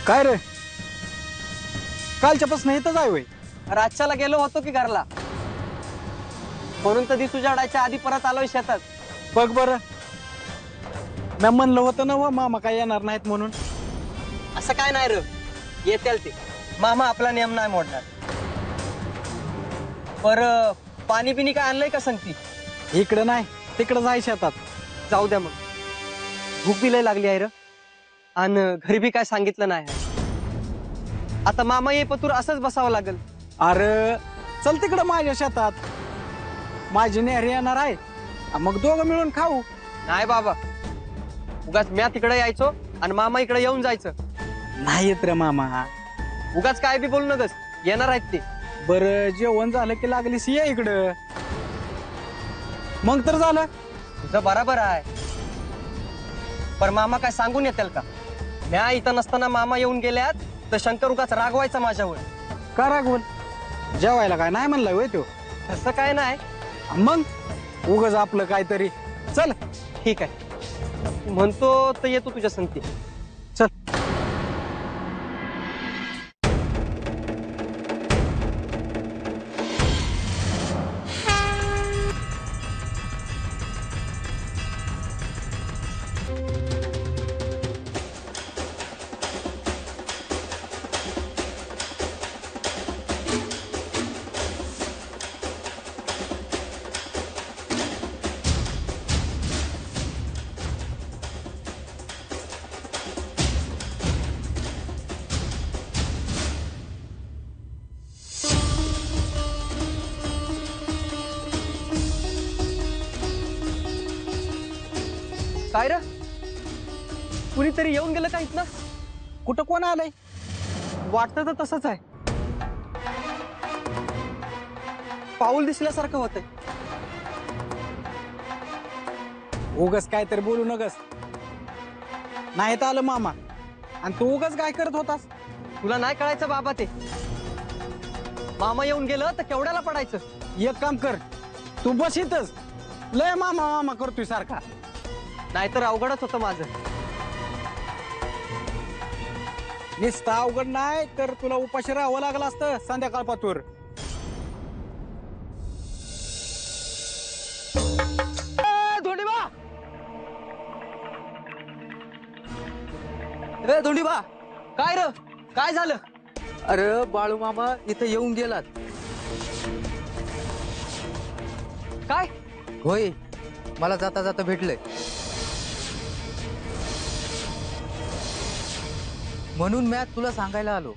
काय रे कालच्यापासून इथंच आहे वय रातच्याला गेलो होतो की घरला, म्हणून तर दिसू जाडायच्या आधी परत आलोय शेतात. बघ बर मी म्हणलं होतं ना व मामा काय येणार नाहीत म्हणून. असं काय नाही र, येतील ते. मामा आपला नियम नाही मोडणार. पर पाणी पिणी काय आणलंय का सांगती? इकडं नाही तिकडं जाय शेतात. जाऊ द्या मग, भूक बी लय लागली आहे र, आणि घरी बी काय सांगितलं नाही आहे. आता मामा ये पतूर असंच बसावं लागल. अरे चल तिकडं माझ्या शेतात, माझी नेहरी येणार आहे, मग दोघं मिळून खाऊ. नाही बाबा, उगाच म्या तिकडे यायचो आणि मामा इकडे येऊन जायचं. नाही येत रे मामा. उगाच काय बी बोलू नकस, येणार आहेत ते. बरं जेवण झालं की लागलीस ये इकडं, मग तर झालं. तुझं बराबर आहे, पण मामा काय सांगून येतील का? म्या इथं नसताना मामा येऊन गेल्यात तर शंकर उगाच रागवायचा माझ्यावर. का रागवल? जेवायला काय नाही म्हणलाय वय तो. तसं काय नाही. मग उगच आपलं काहीतरी. चल ठीक आहे, म्हणतो तर येतो तुझ्या संगती. चल. काय रे, कुणीतरी येऊन गेलं का इथनं? कुठं कोण आलंय? वाटतं तर तसंच आहे. पाऊल दिसल्यासारखं होतंय. उगच काहीतरी बोलू नगस. नाही तर आलं मामा, आणि तू उगच काय करत होतास? तुला नाही कळायचं बाबा ते. मामा येऊन गेलं तर केवढ्याला पडायचं. एक काम कर, तू बस इथंच. लय मामा मामा करतोय सारखा. नाहीतर अवघडच होतं माझं. नुसतं अवघड नाही तर तुला उपाशी राहावं लागलं असतं संध्याकाळ पातूर. धोंडीबा, ए धोंडीबा, काय र, काय झालं? अरे बाळू मामा इथं येऊन गेलात. काय? होय, मला जाता जाता भेटले, म्हणून मी तुला सांगायला आलो.